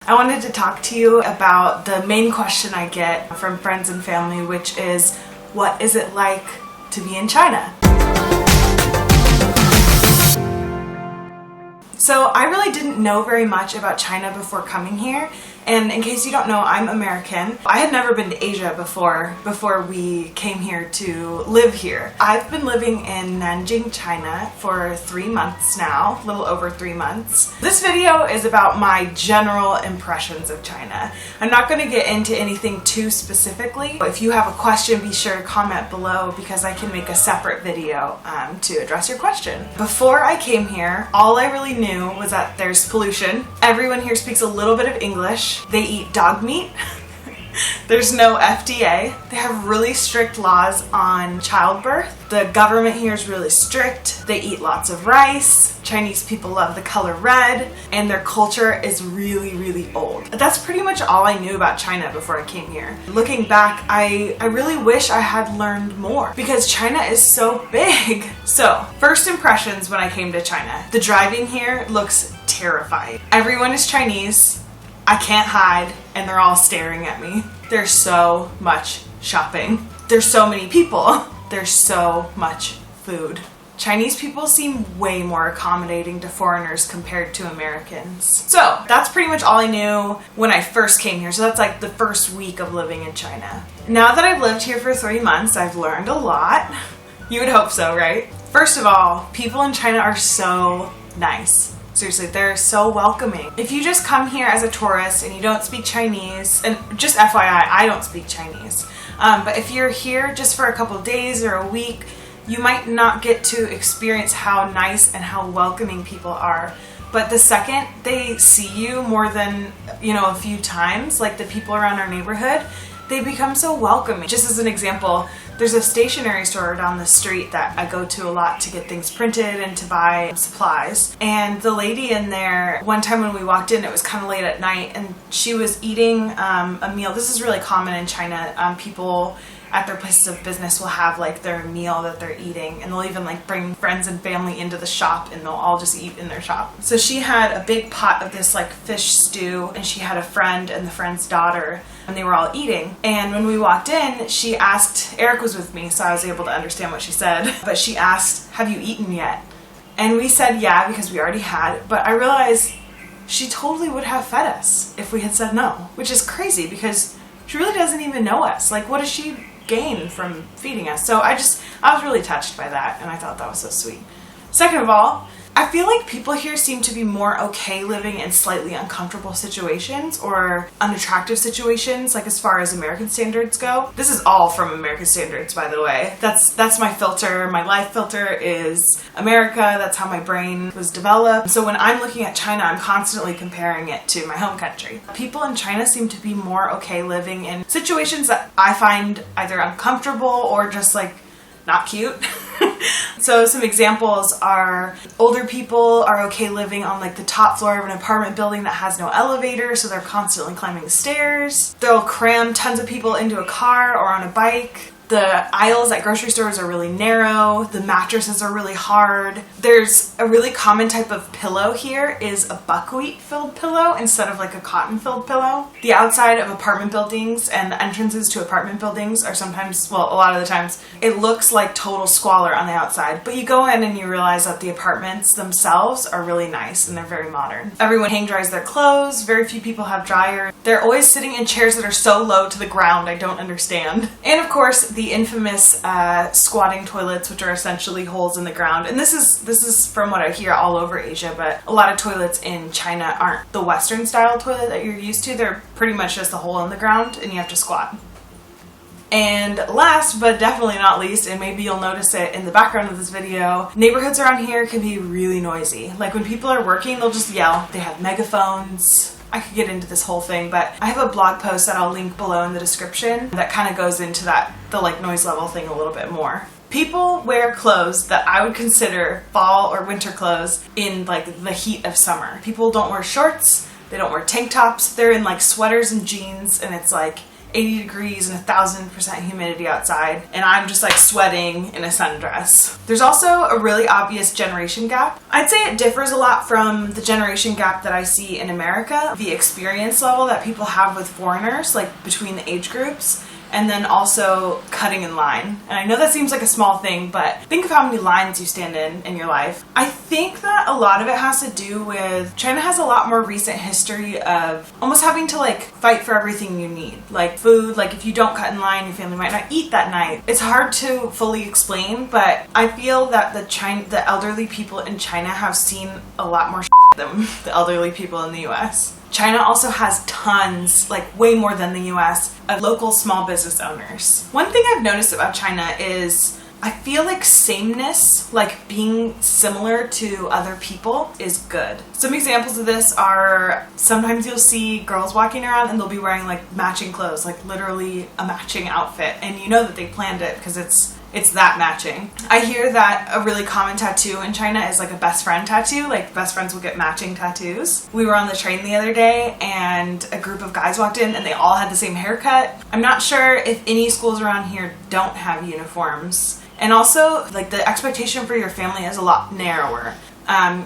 I wanted to talk to you about the main question I get from friends and family, which is, what is it like to be in China? So I really didn't know very much about China before coming here. And in case you don't know, I'm American. I had never been to Asia before we came here to live here. I've been living in Nanjing, China for 3 months now, a little over 3 months. This video is about my general impressions of China. I'm not going to get into anything too specifically. If you have a question, be sure to comment below because I can make a separate video to address your question. Before I came here, all I really knew was that there's pollution. Everyone here speaks a little bit of English. They eat dog meat. There's no FDA. They have really strict laws on childbirth. The government here is really strict. They eat lots of rice. Chinese people love the color red, and their culture is really, really old. That's pretty much all I knew about China before I came here. Looking back, I really wish I had learned more because China is so big. So, first impressions when I came to China. The driving here looks terrifying. Everyone is Chinese. I can't hide, and they're all staring at me. There's so much shopping. There's so many people. There's so much food. Chinese people seem way more accommodating to foreigners compared to Americans. So that's pretty much all I knew when I first came here. So that's like the first week of living in China. Now that I've lived here for 3 months, I've learned a lot. You would hope so, right? First of all, people in China are so nice. Seriously, they're so welcoming. If you just come here as a tourist and you don't speak Chinese, and just FYI, I don't speak Chinese, but if you're here just for a couple days or a week, you might not get to experience how nice and how welcoming people are. But the second they see you more than, a few times, like the people around our neighborhood, they become so welcoming. Just as an example, there's a stationery store down the street that I go to a lot to get things printed and to buy supplies. And the lady in there, one time when we walked in, it was kind of late at night, and she was eating a meal. This is really common in China. People at their places of business will have like their meal that they're eating, and they'll even like bring friends and family into the shop and they'll all just eat in their shop. So she had a big pot of this like fish stew, and she had a friend and the friend's daughter, and they were all eating. And when we walked in, she asked, Eric was with me so I was able to understand what she said, but she asked, "Have you eaten yet?" And we said yeah because we already had, but I realized she totally would have fed us if we had said no, which is crazy because she really doesn't even know us. Like, what does she gain from feeding us? So I was really touched by that, and I thought that was so sweet. Second of all, I feel like people here seem to be more okay living in slightly uncomfortable situations or unattractive situations, like as far as American standards go. This is all from American standards, by the way. That's my filter. My life filter is America. That's how my brain was developed. So when I'm looking at China, I'm constantly comparing it to my home country. People in China seem to be more okay living in situations that I find either uncomfortable or just like not cute. So some examples are older people are okay living on like the top floor of an apartment building that has no elevator, so they're constantly climbing the stairs. They'll cram tons of people into a car or on a bike. The aisles at grocery stores are really narrow. The mattresses are really hard. There's a really common type of pillow here is a buckwheat-filled pillow instead of like a cotton-filled pillow. The outside of apartment buildings and the entrances to apartment buildings are sometimes, well, a lot of the times, it looks like total squalor on the outside. But you go in and you realize that the apartments themselves are really nice and they're very modern. Everyone hang dries their clothes. Very few people have dryers. They're always sitting in chairs that are so low to the ground, I don't understand. And of course, the infamous squatting toilets, which are essentially holes in the ground. And this is from what I hear all over Asia, but a lot of toilets in China aren't the Western style toilet that you're used to. They're pretty much just a hole in the ground and you have to squat. And last but definitely not least, and maybe you'll notice it in the background of this video, neighborhoods around here can be really noisy. Like when people are working, they'll just yell. They have megaphones. I could get into this whole thing, but I have a blog post that I'll link below in the description that kind of goes into the like noise level thing a little bit more. People wear clothes that I would consider fall or winter clothes in like the heat of summer. People don't wear shorts, they don't wear tank tops, they're in like sweaters and jeans, and it's like 80 degrees and 1,000% humidity outside, and I'm just like sweating in a sundress. There's also a really obvious generation gap. I'd say it differs a lot from the generation gap that I see in America, the experience level that people have with foreigners, like between the age groups, and then also cutting in line. And I know that seems like a small thing, but think of how many lines you stand in your life. I think that a lot of it has to do with China has a lot more recent history of almost having to like fight for everything you need. Like food, like if you don't cut in line, your family might not eat that night. It's hard to fully explain, but I feel that the elderly people in China have seen a lot more than the elderly people in the US. China also has tons, like way more than the US, of local small business owners. One thing I've noticed about China is I feel like sameness, like being similar to other people, is good. Some examples of this are sometimes you'll see girls walking around and they'll be wearing like matching clothes, like literally a matching outfit, and you know that they planned it because it's that matching. I hear that a really common tattoo in China is like a best friend tattoo. Like best friends will get matching tattoos. We were on the train the other day and a group of guys walked in and they all had the same haircut. I'm not sure if any schools around here don't have uniforms. And also, like the expectation for your family is a lot narrower.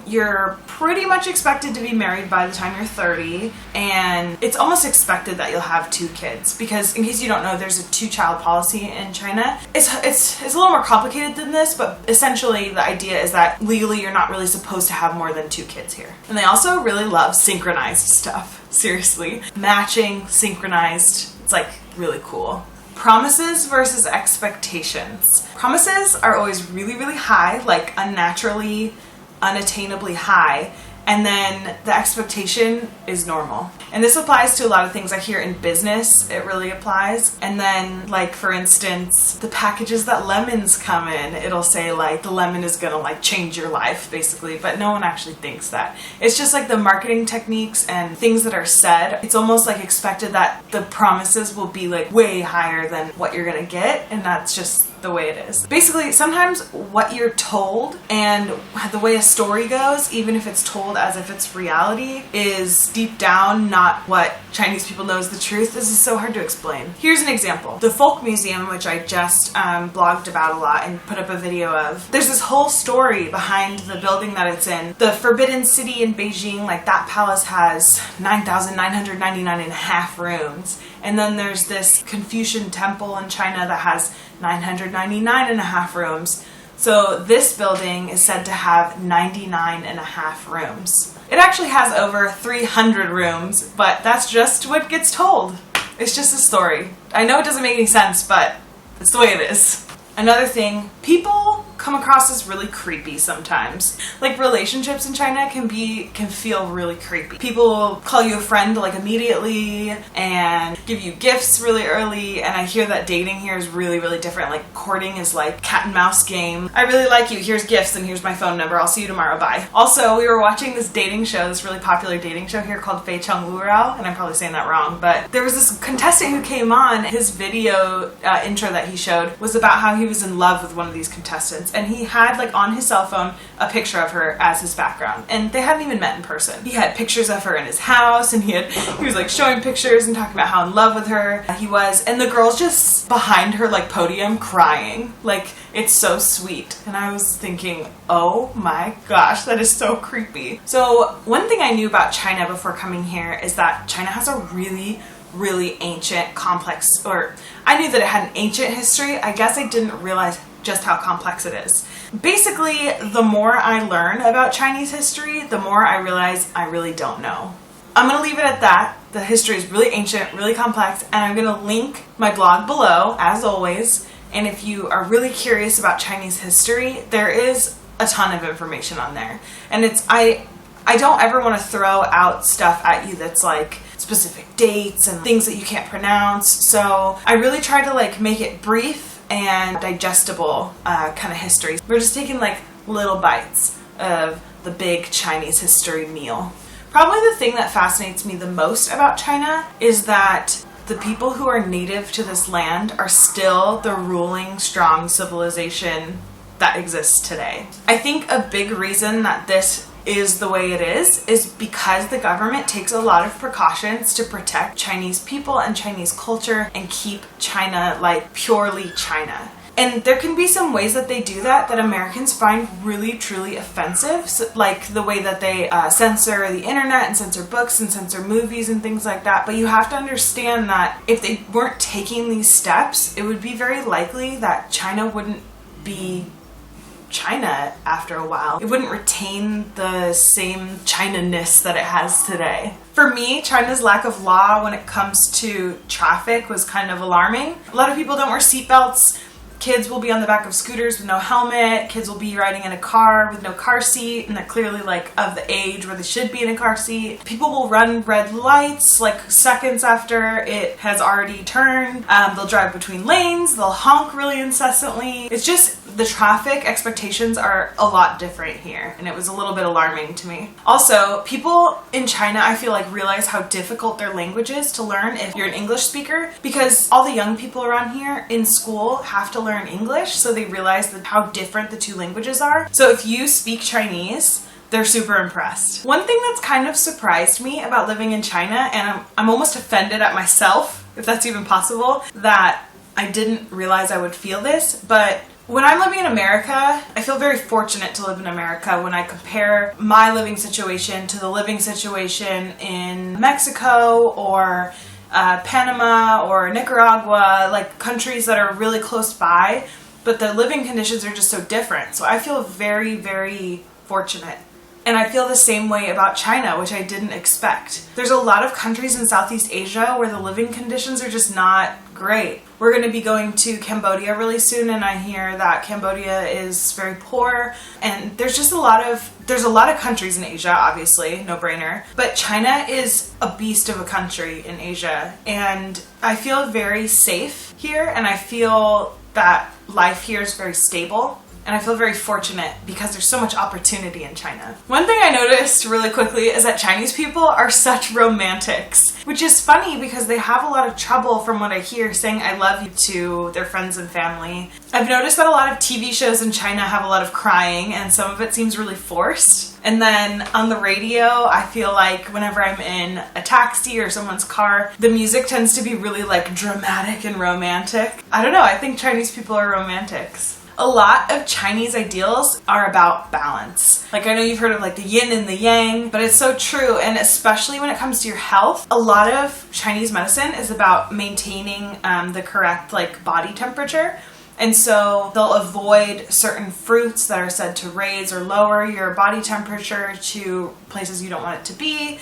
You're pretty much expected to be married by the time you're 30, and it's almost expected that you'll have 2 kids, because in case you don't know, there's a 2-child policy in China. It's a little more complicated than this, but essentially the idea is that legally you're not really supposed to have more than 2 kids here. And they also really love synchronized stuff. Seriously. Matching, synchronized, it's like really cool. Promises versus expectations. Promises are always really, really high, like unnaturally, unattainably high, and then the expectation is normal. And this applies to a lot of things I hear in business. It really applies. And then, like for instance, the packages that lemons come in, it'll say like the lemon is gonna like change your life basically, but no one actually thinks that. It's just like the marketing techniques and things that are said. It's almost like expected that the promises will be like way higher than what you're gonna get, and that's just the way it is. Basically, sometimes what you're told and the way a story goes, even if it's told as if it's reality, is deep down not what Chinese people know is the truth. This is so hard to explain. Here's an example. The Folk Museum, which I just blogged about a lot and put up a video of, there's this whole story behind the building that it's in. The Forbidden City in Beijing, like that palace has 9,999 and a half rooms. And then there's this Confucian temple in China that has 999 and a half rooms. So this building is said to have 99 and a half rooms. It actually has over 300 rooms, but that's just what gets told. It's just a story. I know it doesn't make any sense, but it's the way it is. Another thing, people come across as really creepy sometimes. Like relationships in China can feel really creepy. People will call you a friend like immediately and give you gifts really early, and I hear that dating here is really, really different. Like courting is like cat and mouse game. I really like you, here's gifts and here's my phone number, I'll see you tomorrow, bye. Also, we were watching this dating show, this really popular dating show here called Fei Cheng Lurao, and I'm probably saying that wrong, but there was this contestant who came on. His video intro that he showed was about how he was in love with one of these contestants, and he had like on his cell phone a picture of her as his background, and they hadn't even met in person. He had pictures of her in his house, and he was like showing pictures and talking about how in love with her he was, and the girl's just behind her like podium crying. Like, it's so sweet. And I was thinking, oh my gosh, that is so creepy. So one thing I knew about China before coming here is that China has a really, really ancient, complex, or I knew that it had an ancient history. I guess I didn't realize just how complex it is. Basically, the more I learn about Chinese history, the more I realize I really don't know. I'm gonna leave it at that. The history is really ancient, really complex, and I'm gonna link my blog below, as always. And if you are really curious about Chinese history, there is a ton of information on there. And I don't ever want to throw out stuff at you that's like specific dates and things that you can't pronounce. So I really try to like make it brief and digestible kind of history. We're just taking like little bites of the big Chinese history meal. Probably the thing that fascinates me the most about China is that the people who are native to this land are still the ruling, strong civilization that exists today. I think a big reason that this is the way it is because the government takes a lot of precautions to protect Chinese people and Chinese culture and keep China like purely China. And there can be some ways that they do that Americans find really, truly offensive. So, like the way that they censor the internet and censor books and censor movies and things like that. But you have to understand that if they weren't taking these steps, it would be very likely that China wouldn't be China after a while. It wouldn't retain the same China-ness that it has today. For me, China's lack of law when it comes to traffic was kind of alarming. A lot of people don't wear seatbelts. Kids will be on the back of scooters with no helmet. Kids will be riding in a car with no car seat, and they're clearly like of the age where they should be in a car seat. People will run red lights like seconds after it has already turned. They'll drive between lanes. They'll honk really incessantly. It's just the traffic expectations are a lot different here, and it was a little bit alarming to me. Also, people in China, I feel like, realize how difficult their language is to learn if you're an English speaker, because all the young people around here in school have to learn English, so they realize that how different the two languages are. So if you speak Chinese, they're super impressed. One thing that's kind of surprised me about living in China, and I'm almost offended at myself, if that's even possible, that I didn't realize I would feel this, but when I'm living in America, I feel very fortunate to live in America when I compare my living situation to the living situation in Mexico or Panama or Nicaragua, like countries that are really close by, but the living conditions are just so different. So I feel very, very fortunate. And I feel the same way about China, which I didn't expect. There's a lot of countries in Southeast Asia where the living conditions are just not great. We're going to be going to Cambodia really soon, and I hear that Cambodia is very poor. And there's a lot of countries in Asia, obviously, no brainer. But China is a beast of a country in Asia, and I feel very safe here, and I feel that life here is very stable. And I feel very fortunate because there's so much opportunity in China. One thing I noticed really quickly is that Chinese people are such romantics, which is funny because they have a lot of trouble, from what I hear, saying I love you to their friends and family. I've noticed that a lot of TV shows in China have a lot of crying, and some of it seems really forced. And then on the radio, I feel like whenever I'm in a taxi or someone's car, the music tends to be really like dramatic and romantic. I don't know, I think Chinese people are romantics. A lot of Chinese ideals are about balance. Like, I know you've heard of like the yin and the yang, but it's so true. And especially when it comes to your health, a lot of Chinese medicine is about maintaining the correct like body temperature. And so they'll avoid certain fruits that are said to raise or lower your body temperature to places you don't want it to be.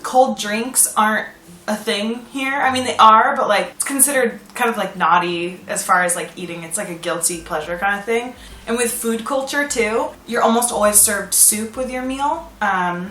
Cold drinks aren't a thing here. I mean, they are, but like it's considered kind of like naughty as far as like eating. It's like a guilty pleasure kind of thing. And with food culture too, you're almost always served soup with your meal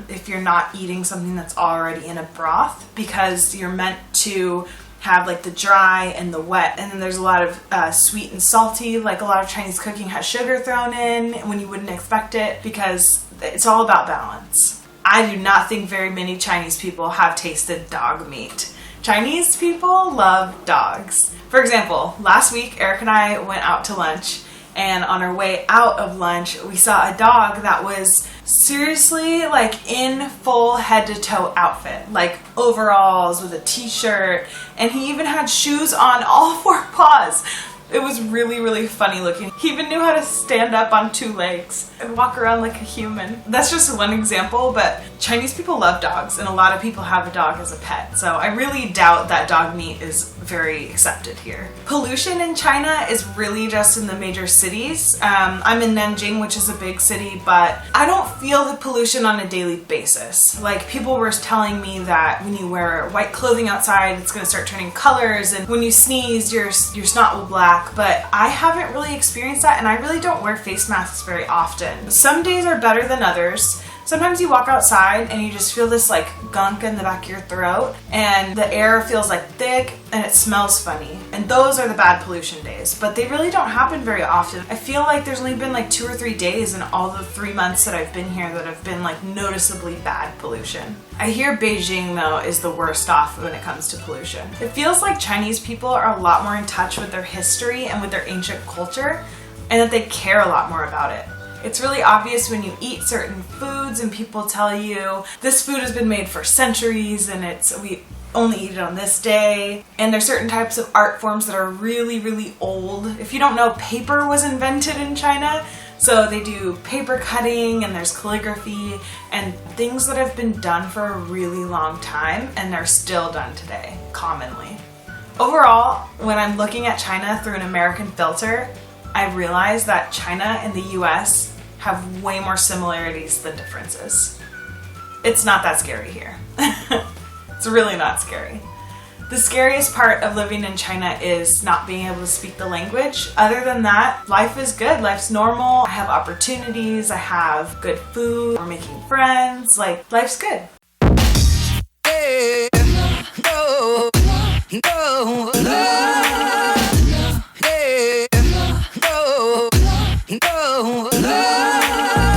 if you're not eating something that's already in a broth, because you're meant to have like the dry and the wet. And then there's a lot of sweet and salty, like a lot of Chinese cooking has sugar thrown in when you wouldn't expect it, because it's all about balance. I do not think very many Chinese people have tasted dog meat. Chinese people love dogs. For example, last week Eric and I went out to lunch, and on our way out of lunch we saw a dog that was seriously like in full head to toe outfit, like overalls with a t-shirt, and he even had shoes on all four paws. It was really, really funny looking. He even knew how to stand up on two legs and walk around like a human. That's just one example, but Chinese people love dogs, and a lot of people have a dog as a pet. So I really doubt that dog meat is very accepted here. Pollution in China is really just in the major cities. I'm in Nanjing, which is a big city, but I don't feel the pollution on a daily basis. Like, people were telling me that when you wear white clothing outside, it's gonna start turning colors, and when you sneeze, your snot will black. But I haven't really experienced that, and I really don't wear face masks very often. Some days are better than others. Sometimes you walk outside and you just feel this like gunk in the back of your throat, and the air feels like thick and it smells funny. And those are the bad pollution days, but they really don't happen very often. I feel like there's only been like 2 or 3 days in all the 3 months that I've been here that have been like noticeably bad pollution. I hear Beijing though is the worst off when it comes to pollution. It feels like Chinese people are a lot more in touch with their history and with their ancient culture, and that they care a lot more about it. It's really obvious when you eat certain foods and people tell you this food has been made for centuries and we only eat it on this day. And there's certain types of art forms that are really, really old. If you don't know, paper was invented in China. So they do paper cutting and there's calligraphy and things that have been done for a really long time and they're still done today, commonly. Overall, when I'm looking at China through an American filter, I realize that China and the US have way more similarities than differences. It's not that scary here. It's really not scary. The scariest part of living in China is not being able to speak the language. Other than that, life is good. Life's normal. I have opportunities. I have good food. We're making friends. Life's good.